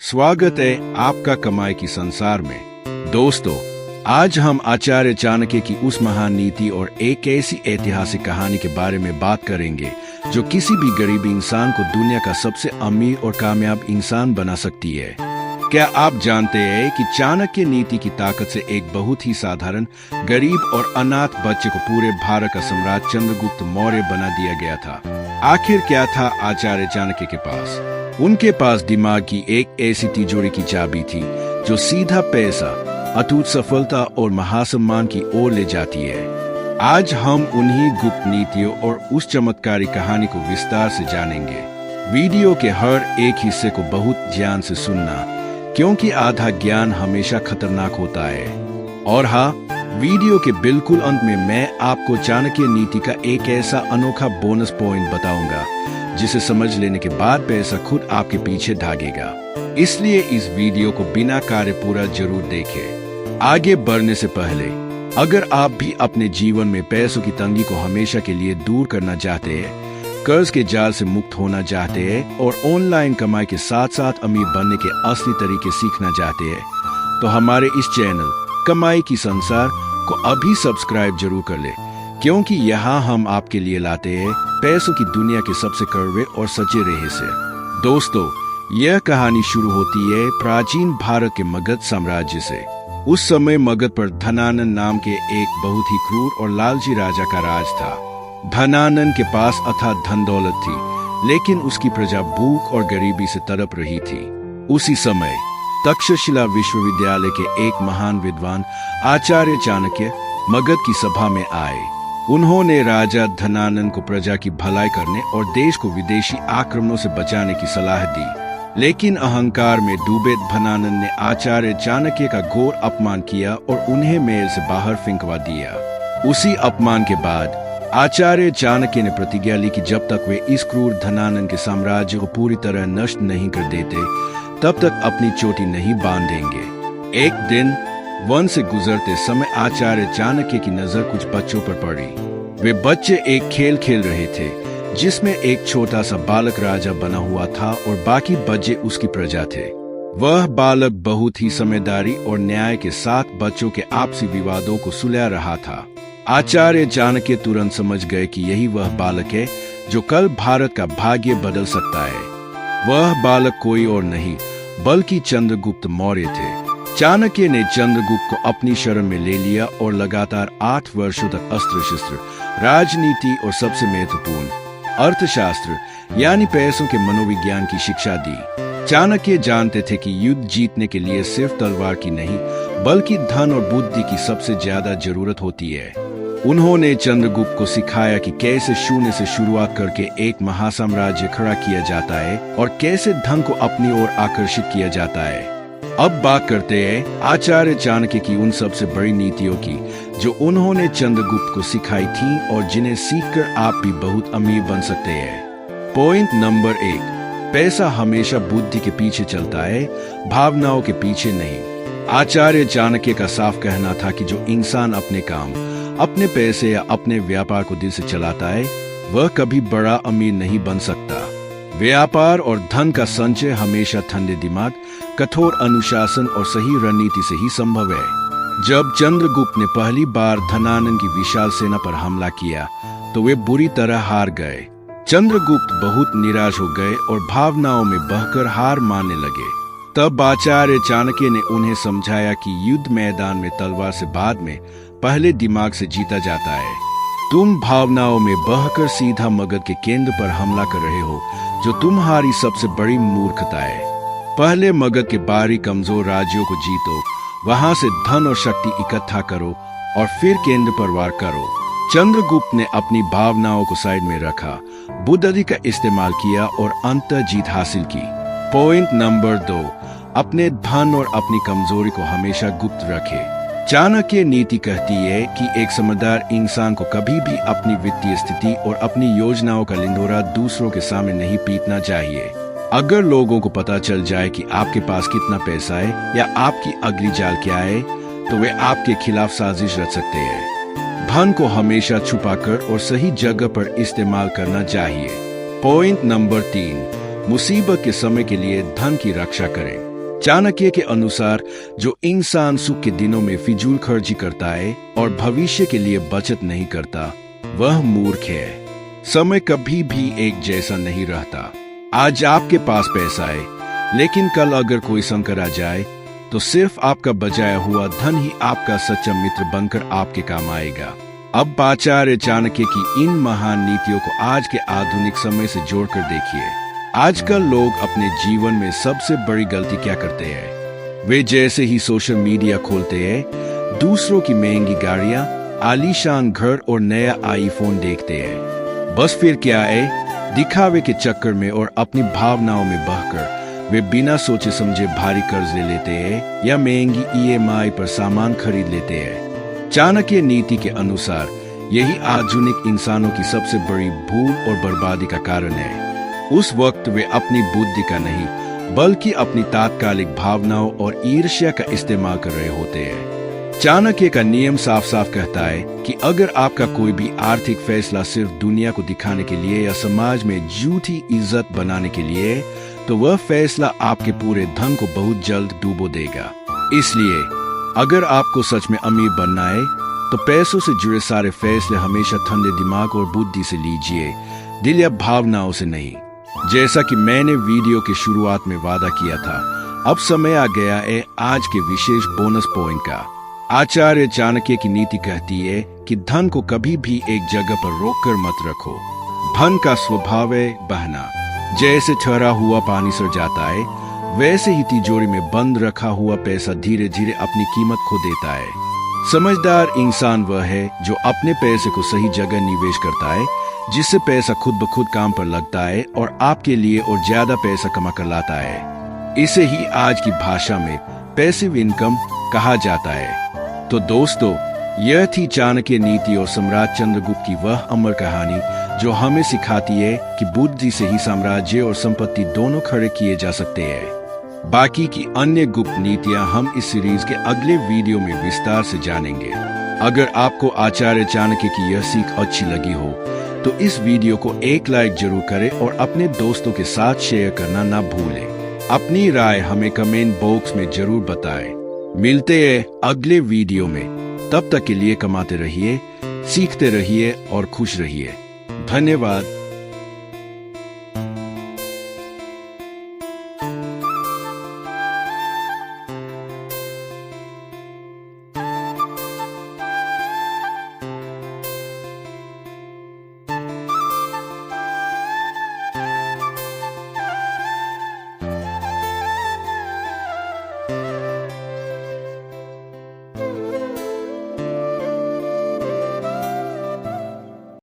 स्वागत है आपका कमाई की संसार में। दोस्तों, आज हम आचार्य चाणक्य की उस महान नीति और एक ऐसी ऐतिहासिक कहानी के बारे में बात करेंगे जो किसी भी गरीब इंसान को दुनिया का सबसे अमीर और कामयाब इंसान बना सकती है। क्या आप जानते हैं कि चाणक्य नीति की ताकत से एक बहुत ही साधारण, गरीब और अनाथ बच्चे को पूरे भारत का सम्राट चंद्रगुप्त मौर्य बना दिया गया था? आखिर क्या था आचार्य चाणक्य के पास? उनके पास दिमाग की एक ऐसी तिजोरी की चाबी थी जो सीधा पैसा, अटूट सफलता और महासम्मान की ओर ले जाती है। आज हम उन्हीं गुप्त नीतियों और उस चमत्कारी कहानी को विस्तार से जानेंगे। वीडियो के हर एक हिस्से को बहुत ध्यान से सुनना, क्योंकि आधा ज्ञान हमेशा खतरनाक होता है। और हाँ, वीडियो के बिल्कुल अंत में मैं आपको चाणक्य नीति का एक ऐसा अनोखा बोनस पॉइंट बताऊंगा जिसे समझ लेने के बाद पैसा खुद आपके पीछे भागेगा। इसलिए इस वीडियो को बिना कार्य पूरा जरूर देखें। आगे बढ़ने से पहले, अगर आप भी अपने जीवन में पैसों की तंगी को हमेशा के लिए दूर करना चाहते हैं, कर्ज के जाल से मुक्त होना चाहते हैं और ऑनलाइन कमाई के साथ साथ अमीर बनने के असली तरीके सीखना चाहते हैं, तो हमारे इस चैनल कमाई की संसार को अभी सब्सक्राइब जरूर कर ले, क्योंकि यहाँ हम आपके लिए लाते हैं पैसों की दुनिया के सबसे कड़वे और सच्चे रहस्य। दोस्तों, यह कहानी शुरू होती है प्राचीन भारत के मगध साम्राज्य से। उस समय मगध पर धनानंद नाम के एक बहुत ही क्रूर और लालची राजा का राज था। धनानंद के पास अथाह धन दौलत थी, लेकिन उसकी प्रजा भूख और गरीबी से तड़प रही थी। उसी समय तक्षशिला विश्वविद्यालय के एक महान विद्वान आचार्य चाणक्य मगध की सभा में आए। उन्होंने राजा धनानंद को प्रजा की भलाई करने और देश को विदेशी आक्रमणों से बचाने की सलाह दी, लेकिन अहंकार में डूबे धनानंद ने आचार्य चाणक्य का घोर अपमान किया और उन्हें महल से बाहर फेंकवा दिया। उसी अपमान के बाद आचार्य चाणक्य ने प्रतिज्ञा ली कि जब तक वे इस क्रूर धनानंद के साम्राज्य को पूरी तरह नष्ट नहीं कर देते, तब तक अपनी चोटी नहीं बांधेंगे। एक दिन वन से गुजरते समय आचार्य चाणक्य की नजर कुछ बच्चों पर पड़ी। वे बच्चे एक खेल खेल रहे थे जिसमें एक छोटा सा बालक राजा बना हुआ था और बाकी बच्चे उसकी प्रजा थे। वह बालक बहुत ही समझदारी और न्याय के साथ बच्चों के आपसी विवादों को सुलझा रहा था। आचार्य चाणक्य तुरंत समझ गए कि यही वह बालक है जो कल भारत का भाग्य बदल सकता है। वह बालक कोई और नहीं बल्कि चंद्रगुप्त मौर्य थे। चाणक्य ने चंद्रगुप्त को अपनी शरण में ले लिया और लगातार 8 वर्षों तक अस्त्र शस्त्र, राजनीति और सबसे महत्वपूर्ण अर्थशास्त्र यानी पैसों के मनोविज्ञान की शिक्षा दी। चाणक्य जानते थे कि युद्ध जीतने के लिए सिर्फ तलवार की नहीं, बल्कि धन और बुद्धि की सबसे ज्यादा जरूरत होती है। उन्होंने चंद्रगुप्त को सिखाया कि कैसे शून्य से शुरुआत करके एक महासाम्राज्य खड़ा किया जाता है और कैसे धन को अपनी ओर आकर्षित किया जाता है। अब बात करते हैं आचार्य चाणक्य की उन सबसे बड़ी नीतियों की जो उन्होंने चंद्रगुप्त को सिखाई थी और जिन्हें सीखकर आप भी बहुत अमीर बन सकते हैं। पॉइंट नंबर 1, पैसा हमेशा बुद्धि के पीछे चलता है, भावनाओं के पीछे नहीं। आचार्य चाणक्य का साफ कहना था कि जो इंसान अपने काम, अपने पैसे या अपने व्यापार को दिल से चलाता है, वह कभी बड़ा अमीर नहीं बन सकता। व्यापार और धन का संचय हमेशा ठंडे दिमाग, कठोर अनुशासन और सही रणनीति से ही संभव है। जब चंद्रगुप्त ने पहली बार धनानंद की विशाल सेना पर हमला किया, तो वे बुरी तरह हार गए। चंद्रगुप्त बहुत निराश हो गए और भावनाओं में बहकर हार मानने लगे। तब आचार्य चाणक्य ने उन्हें समझाया कि युद्ध मैदान में तलवार से बाद में, पहले दिमाग से जीता जाता है। तुम भावनाओं में बहकर सीधा मगध के केंद्र पर हमला कर रहे हो, जो तुम्हारी सबसे बड़ी मूर्खता है। पहले मगध के बाहरी कमजोर राज्यों को जीतो, वहां से धन और शक्ति इकट्ठा करो और फिर केंद्र पर वार करो। चंद्रगुप्त ने अपनी भावनाओं को साइड में रखा, बुद्धि का इस्तेमाल किया और अंततः जीत हासिल की। पॉइंट नंबर 2, अपने धन और अपनी कमजोरी को हमेशा गुप्त रखें। चाणक्य नीति कहती है कि एक समझदार इंसान को कभी भी अपनी वित्तीय स्थिति और अपनी योजनाओं का लिंडोरा दूसरों के सामने नहीं पीटना चाहिए। अगर लोगों को पता चल जाए कि आपके पास कितना पैसा है या आपकी अगली चाल क्या है, तो वे आपके खिलाफ साजिश रच सकते हैं। धन को हमेशा छुपाकर और सही जगह पर इस्तेमाल करना चाहिए। पॉइंट नंबर 3, मुसीबत के समय के लिए धन की रक्षा करें। चाणक्य के अनुसार जो इंसान सुख के दिनों में फिजूल खर्ची करता है और भविष्य के लिए बचत नहीं करता, वह मूर्ख है। समय कभी भी एक जैसा नहीं रहता। आज आपके पास पैसा है, लेकिन कल अगर कोई संकट आ जाए तो सिर्फ आपका बचाया हुआ धन ही आपका सच्चा मित्र बनकर आपके काम आएगा। अब आचार्य चाणक्य की इन महान नीतियों को आज के आधुनिक समय से जोड़कर देखिए। आजकल लोग अपने जीवन में सबसे बड़ी गलती क्या करते हैं? वे जैसे ही सोशल मीडिया खोलते हैं, दूसरों की महंगी गाड़ियां, आलीशान घर और नया आईफोन देखते हैं। बस फिर क्या है, दिखावे के चक्कर में और अपनी भावनाओं में बहकर वे बिना सोचे समझे भारी कर्ज ले लेते हैं या महंगी EMI पर सामान खरीद लेते हैं। चाणक्य नीति के अनुसार यही आधुनिक इंसानों की सबसे बड़ी भूल और बर्बादी का कारण है। उस वक्त वे अपनी बुद्धि का नहीं बल्कि अपनी तात्कालिक भावनाओं और ईर्ष्या का इस्तेमाल कर रहे होते हैं। चाणक्य का नियम साफ साफ कहता है कि अगर आपका कोई भी आर्थिक फैसला सिर्फ दुनिया को दिखाने के लिए या समाज में झूठी इज्जत बनाने के लिए, तो वह फैसला आपके पूरे धन को बहुत जल्द डूबो देगा। इसलिए अगर आपको सच में अमीर बनना है तो पैसों से जुड़े सारे फैसले हमेशा ठंडे दिमाग और बुद्धि से लीजिए, दिल या भावनाओं से नहीं। जैसा कि मैंने वीडियो के शुरुआत में वादा किया था, अब समय आ गया है आज के विशेष बोनस पॉइंट का। आचार्य चाणक्य की नीति कहती है कि धन को कभी भी एक जगह पर रोककर मत रखो। धन का स्वभाव है बहना। जैसे ठहरा हुआ पानी सड़ जाता है, वैसे ही तिजोरी में बंद रखा हुआ पैसा धीरे धीरे अपनी कीमत खो देता है। समझदार इंसान वह है जो अपने पैसे को सही जगह निवेश करता है, जिससे पैसा खुद ब खुद काम पर लगता है और आपके लिए और ज्यादा पैसा कमा कर लाता है। इसे ही आज की भाषा में पैसिव इनकम कहा जाता है। तो दोस्तों, यह थी चाणक्य नीति और सम्राट चंद्रगुप्त की वह अमर कहानी जो हमें सिखाती है कि बुद्धि से ही साम्राज्य और संपत्ति दोनों खड़े किए जा सकते हैं। बाकी की अन्य गुप्त नीतियां हम इस सीरीज के अगले वीडियो में विस्तार से जानेंगे। अगर आपको आचार्य चाणक्य की यह सीख अच्छी लगी हो तो इस वीडियो को एक लाइक जरूर करें और अपने दोस्तों के साथ शेयर करना ना भूलें। अपनी राय हमें कमेंट बॉक्स में जरूर बताएं। मिलते हैं अगले वीडियो में। तब तक के लिए कमाते रहिए, सीखते रहिए और खुश रहिए। धन्यवाद।